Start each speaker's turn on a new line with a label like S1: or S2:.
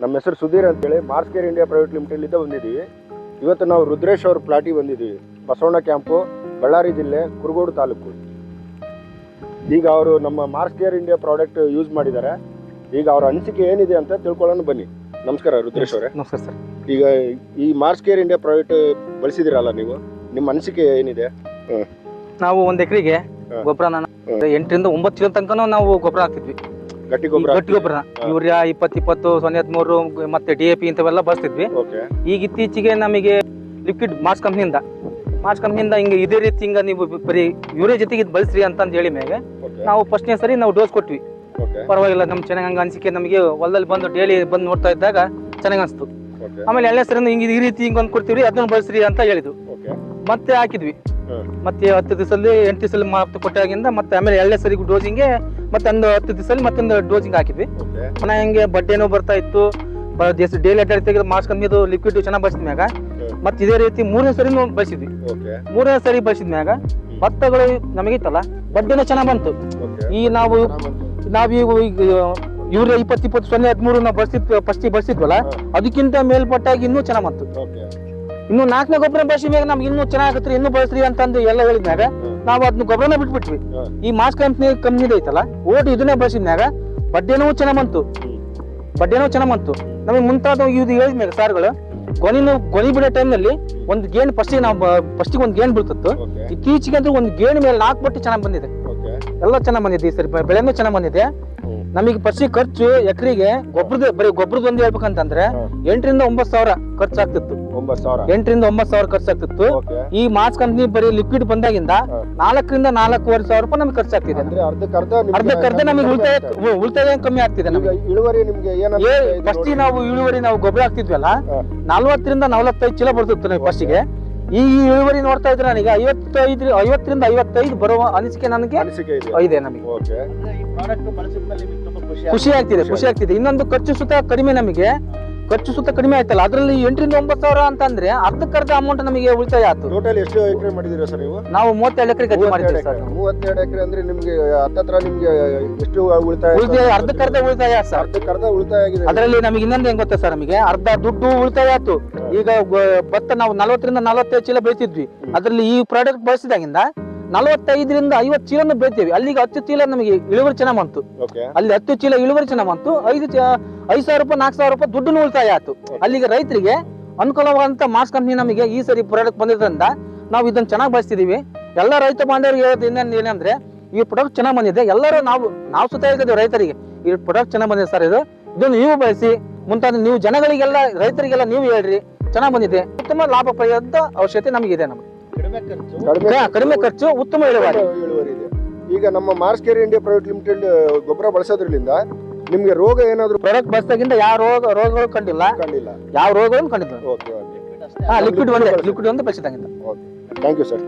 S1: ನಮ್ಮ ಹೆಸರು ಸುಧೀರ್ ಅಂತೇಳಿ ಮಾರ್ಸ್ ಕೇರ್ ಇಂಡಿಯಾ ಪ್ರೈವೇಟ್ ಲಿಮಿಟೆಡ್ಲಿಂದ ಬಂದಿದ್ದೀವಿ. ಇವತ್ತು ನಾವು ರುದ್ರೇಶ್ ಅವ್ರ ಪ್ಲಾಟಿಗೆ ಬಂದಿದ್ದೀವಿ. ಬಸವಣ್ಣ ಕ್ಯಾಂಪು, ಬಳ್ಳಾರಿ ಜಿಲ್ಲೆ, ಕುರುಗೋಡು ತಾಲೂಕು. ಈಗ ಅವರು ನಮ್ಮ Mars Care India product use ಮಾಡಿದ್ದಾರೆ. ಈಗ ಅವ್ರ ಅನಿಸಿಕೆ ಏನಿದೆ ಅಂತ ತಿಳ್ಕೊಳ್ಳೋಣ ಬನ್ನಿ. ನಮಸ್ಕಾರ ರುದ್ರೇಶ್ ಅವರೇ.
S2: ನಮಸ್ಕಾರ ಸರ್.
S1: ಈಗ ಈ ಮಾರ್ಸ್ ಕೇರ್ ಇಂಡಿಯಾ ಪ್ರಾಡಕ್ಟ್ ಬಳಸಿದಿರಲ್ಲ ನೀವು, ನಿಮ್ಮ ಅನಿಸಿಕೆ ಏನಿದೆ?
S2: ನಾವು ಒಂದ್ ಎಕರೆಗೆ ಗೊಬ್ಬರ 8ರಿಂದ 9 ಚೀಲ ತನಕ ನಾವು ಗೊಬ್ಬರ ಹಾಕ್ತಿದ್ವಿ.
S1: ಗಟ್ಟಿ ಗೊಬ್ಬರ
S2: ಯೂರಿಯಾ 20-20, 013 ಮತ್ತೆ DAP ಇಂಥವೆಲ್ಲ ಬಳಸ್ತಿದ್ವಿ. ಈಗ ಇತ್ತೀಚೆಗೆ ನಮಗೆ ಲಿಕ್ವಿಡ್ ಮಾರ್ಸ್ ಕಂಪ್ನಿಯಿಂದ ಹಿಂಗೆ ಇದೇ ರೀತಿ ಹಿಂಗ ನೀವು ಬರೀ ಯೂರಿಯಾ ಜೊತೆಗೆ ಇದು ಬಳಸ್ರಿ ಅಂತ ಹೇಳಿ ಮೇಲೆ ನಾವು ಫಸ್ಟ್ನೇ ಸರಿ ನಾವು ಡೋಸ್ ಕೊಟ್ವಿ. ಪರವಾಗಿಲ್ಲ, ನಮ್ಗೆ ಚೆನ್ನಾಗಿ ಹಂಗ ಅನಿಸಿಕೆ ನಮಗೆ ಹೊಲದಲ್ಲಿ ಬಂದು ಡೈಲಿ ಬಂದು ನೋಡ್ತಾ ಇದ್ದಾಗ ಚೆನ್ನಾಗಿ ಅನಿಸ್ತು. ಆಮೇಲೆ ಎಳ್ಳೆ ಸರಿ ಹಿಂಗೆ ಈ ರೀತಿ ಹಿಂಗೆ ಒಂದು ಕೊಡ್ತೀವಿ, ಅದನ್ನ ಬಳಸ್ರಿ ಅಂತ ಹೇಳಿದ್ವು. ಮತ್ತೆ ಹಾಕಿದ್ವಿ. ಮತ್ತೆ 10 ದಿವಸದಲ್ಲಿ 8 ದಿವಸದಲ್ಲಿ ಮಾತು ಕೊಟ್ಟಾಗಿಂದ ಮತ್ತೆ ಆಮೇಲೆ ಎಳ್ಳೆ ಸರಿ ಡೋಸಿಂಗ್ಗೆ ಮತ್ತೆ ಒಂದು 10 ದಿವಸದಲ್ಲಿ ಮತ್ತೊಂದು ಡೋಸಿಂಗ್ ಹಾಕಿದ್ವಿ. ಪುನಃ ಹಿಂಗೆ ಬಡ್ಡೇನೋ ಬರ್ತಾ ಇತ್ತು. ಡೈಲಿ ಅಡ್ಡಾಡ್ತಿಗೆ ಮಾರ್ಸ್ ಕಂಪ್ನಿದು ಲಿಕ್ವಿಡ್ ಚೆನ್ನಾಗಿ ಬಳಸಿದ್ಮ್ಯಾಗ ಮತ್ತೆ ಇದೇ ರೀತಿ 3ನೇ ಸರಿ ಬಳಸಿದ್ವಿ. 3ನೇ ಸರಿ ಬಳಸಿದ್ಮ್ಯಾಗ ಭತ್ತಗಳು ನಮಗೆ ಇತ್ತಲ್ಲ ಬಡ್ಡೇನೋ ಚೆನ್ನಾಗಿ ಬಂತು. ಈ ನಾವೀಗ ಯೂರಿಯಾ 20-20, 013 ನಾವು ಬಳಸಿದ್ವಲ್ಲ ಅದಕ್ಕಿಂತ ಮೇಲ್ಪಟ್ಟಾಗಿ ಇನ್ನೂ ಚೆನ್ನಾಗಿ ಬಂತು. ಇನ್ನು 4ನೇ ಗೊಬ್ಬರ ಬಳಸಿದ್ಮ್ಯಾಗ ನಮ್ಗೆ ಇನ್ನೂ ಚೆನ್ನಾಗತ್ರಿ, ಇನ್ನೂ ಬಳಸ್ರಿ ಅಂತಂದು ಎಲ್ಲ ಹೇಳಿದ್ಮ್ಯಾಗ ನಾವು ಅದನ್ನ ಗೊಬ್ಬರನ ಬಿಟ್ಬಿಟ್ವಿ. ಈ ಮಾರ್ಸ್ ಕಂಪ್ನಿದ ಐತಲ್ಲ ಓಟ್ ಇದನ್ನೇ ಬಳಸಿದ್ಮ್ಯಾಗ ಬಡ್ಡೇನೂ ಚೆನ್ನಾಗ್ ಬಂತು. ನಮಗೆ ಮುಂತಾದ ಇದು ಹೇಳಿದ್ಮ್ಯಾಗ ಸಾರ್ಗಳು ಗೊನಿ ಬಿಡೋ ಟೈಮ್ನಲ್ಲಿ ಒಂದು ಗೇಣ್ ಫಸ್ಟಿಗೆ ಒಂದು ಗೇಣ್ ಬೀಳ್ತಿತ್ತು. ಇತ್ತೀಚೆಗೆ ಅಂದ್ರೆ ಒಂದು ಗೇಣ್ ಮೇಲೆ 4 ಬಟ್ಟೆ ಚೆನ್ನಾಗಿ ಬಂದಿದೆ. ಎಲ್ಲ ಚೆನ್ನಾಗಿ ಬಂದಿದೆ. ಈ ಸರಿ ಬೆಳೆನೂ ಚೆನ್ನಾಗಿ ಬಂದಿದೆ. ನಮಗೆ ಫಸ್ಟ್ ಖರ್ಚು ಎಕರೆಗೆ ಬರೀ ಗೊಬ್ಬರದ ಒಂದು ಹೇಳ್ಬೇಕಂತಂದ್ರೆ 8ರಿಂದ 9 ಸಾವಿರ ಖರ್ಚಾಗ್ತಿತ್ತು. 8ರಿಂದ 9 ಸಾವಿರ ಖರ್ಚಾಗ್ತಿತ್ತು. ಈ ಮಾರ್ಸ್ ಕಂಪ್ನಿ ಬರೀ ಲಿಕ್ವಿಡ್ ಬಂದಾಗಿಂದ 4ರಿಂದ 4.5 ಸಾವಿರ ರೂಪಾಯಿ ನಮ್ಗೆ ಖರ್ಚಾಗ್ತಿದೆ. ಅರ್ಧಕ್ಕರ್ಧ ನಮಗೆ ಉಳಿತಾಯ ಕಮ್ಮಿ ಆಗ್ತಿದೆ. ಫಸ್ಟ್ ನಾವು ಇಳುವರಿ ಗೊಬ್ಬರ ಹಾಕ್ತಿದ್ವಲ್ಲ 40ರಿಂದ 45 ಚೀಲ ಬರ್ತಿತ್ತು ನಾವು ಫಸ್ಟಿಗೆ. ಈ ಇಳುವರಿ ನೋಡ್ತಾ ಇದ್ರೆ ನನಗೆ 50ರಿಂದ 55 ಬರುವ ಅನಿಸಿಕೆ ನನಗೆ ಇದೆ. ನಮಗೆ ಖುಷಿ ಆಗ್ತಿದೆ. ಇನ್ನೊಂದು ಖರ್ಚು ಸುತ್ತ ಕಡಿಮೆ ಆಯ್ತಲ್ಲ, ಅದರಲ್ಲಿ 8ರಿಂದ 9 ಸಾವಿರ ಅಂತಂದ್ರೆ ಅರ್ಧಕ್ಕರ್ಧ ಅಮೌಂಟ್ ನಮಗೆ ಉಳಿತಾಯ ಆಯ್ತು.
S1: ಟೋಟಲ್ ಎಷ್ಟು ಎಕರೆ ಮಾಡಿದಿರಾ ಸರ್ ನೀವು?
S2: ನಾವು 32 ಎಕರೆ ಗದ್ದೆ ಮಾಡಿದ್ದೀವಿ ಸರ್.
S1: 32 ಎಕರೆ ಅಂದ್ರೆ ನಿಮ್ಗೆ ಹತ್ತತ್ರ ನಿಮ್ಗೆ ಎಷ್ಟು ಉಳಿತಾಯ?
S2: ಅರ್ಧಕ್ಕರ್ಧ ಉಳಿತಾಯ ಸರ್.
S1: ಆಗಿದೆ.
S2: ಅದರಲ್ಲಿ ನಮಗೆ ಇನ್ನೊಂದು ಹೆಂಗ್ ಗೊತ್ತಾ ಸರ್, ನಮಗೆ ಅರ್ಧ ದುಡ್ಡು ಉಳಿತಾಯ ಆಯ್ತು. ಈಗ ಭತ್ತ ನಾವು 40ರಿಂದ 45 ಚೀಲ ಬೆಳಿತಿದ್ವಿ. ಅದರಲ್ಲಿ ಈ ಪ್ರಾಡಕ್ಟ್ ಬಳಸಿದಾಗಿಂದ 45ರಿಂದ 50 ಚೀಲನ್ನು ಬೆಳಿತೀವಿ. ಅಲ್ಲಿಗೆ 10 ಚೀಲ ನಮಗೆ ಇಳುವರಿ ಚೆನ್ನಾಗ್ ಬಂತು. ಅಲ್ಲಿ 10 ಚೀಲ ಇಳುವರಿ ಚೆನ್ನಾಗ್ ಬಂತು. 5 ಸಾವಿರ ರೂಪಾಯಿ 4 ಸಾವಿರ ರೂಪಾಯಿ ದುಡ್ಡು ಉಳಿತಾಯ ಆಯ್ತು. ಅಲ್ಲಿಗೆ ರೈತರಿಗೆ ಅನುಕೂಲವಾದಂತ ಮಾರ್ಸ್ ಕಂಪ್ನಿ ನಮಗೆ ಈ ಸರಿ ಪ್ರಾಡಕ್ಟ್ ಬಂದಿದ್ರಿಂದ ನಾವು ಇದನ್ನ ಚೆನ್ನಾಗಿ ಬಳಸ್ತಿದೀವಿ. ಎಲ್ಲ ರೈತ ಬಾಂಧವರಿಗೆ ಹೇಳೋದು ಏನಂದ್ರೆ ಈ ಪ್ರಾಡಕ್ಟ್ ಚೆನ್ನಾಗ್ ಬಂದಿದೆ. ಎಲ್ಲರೂ ನಾವು ಸುತ್ತ ಹೇಳ್ತಿದ್ದೀವಿ ರೈತರಿಗೆ, ಈ ಪ್ರಾಡಕ್ಟ್ ಚೆನ್ನಾಗ್ ಬಂದಿದೆ ಸರ್, ಇದನ್ನು ನೀವು ಬಳಸಿ ಮುಂತಾದ ನೀವು ಜನಗಳಿಗೆಲ್ಲ ರೈತರಿಗೆಲ್ಲ ನೀವು ಹೇಳ್ರಿ ಚೆನ್ನಾಗ್ ಬಂದಿದೆ. ಉತ್ತಮ ಲಾಭ ಪಡೆಯುವಂತ ಅವಶ್ಯಕತೆ ನಮಗಿದೆ. ನಮಗೆ ಕಡಿಮೆ ಖರ್ಚು, ಉತ್ತಮ ಇಳುವರಿ
S1: ಇದೆ. ಈಗ ನಮ್ಮ Mars Care India private limited ಗೊಬ್ಬರ ಬಳಸೋದ್ರಿಂದ ನಿಮ್ಗೆ ರೋಗ ಏನಾದ್ರು
S2: ಪ್ರಾಡಕ್ಟ್ ಬಳಸಿದಾಗಿಂದ ಯಾವ ರೋಗಗಳು ಕಂಡಿಲ್ಲ. ಯಾವ ರೋಗಗಳನ್ನು ಕಂಡಿಲ್ಲ. ಲಿಕ್ವಿಡ್ ಒಂದು ಬಳಸಿದಾಗಿಂದ.
S1: Thank you sir.